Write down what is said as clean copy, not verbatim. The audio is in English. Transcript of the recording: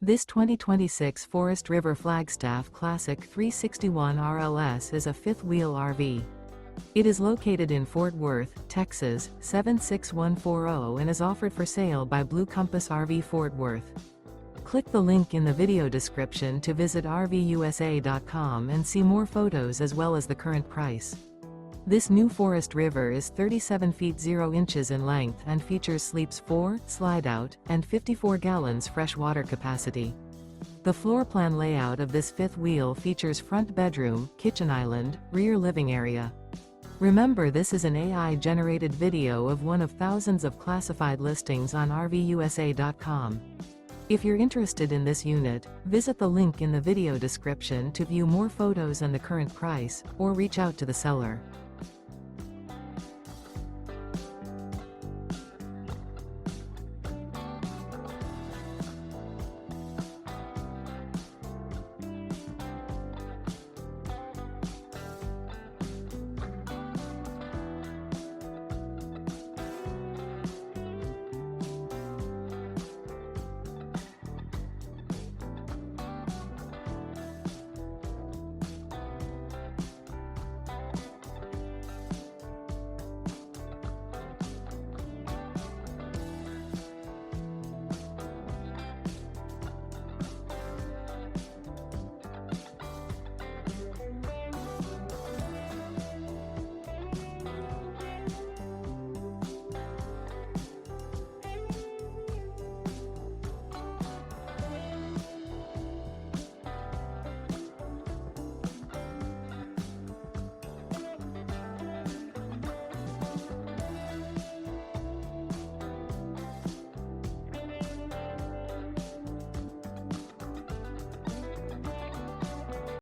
This 2026 Forest River Flagstaff Classic 361 RLS is a fifth-wheel RV. It is located in Fort Worth, Texas, 76140 and is offered for sale by Blue Compass RV Fort Worth. Click the link in the video description to visit RVUSA.com and see more photos as well as the current price. This new Forest River is 37 feet 0 inches in length and features sleeps 4, Slideout, and 54 gallons fresh water capacity. The floor plan layout of this fifth wheel features front bedroom, kitchen island, rear living area. Remember, this is an AI-generated video of one of thousands of classified listings on RVUSA.com. If you're interested in this unit, visit the link in the video description to view more photos and the current price, or reach out to the seller.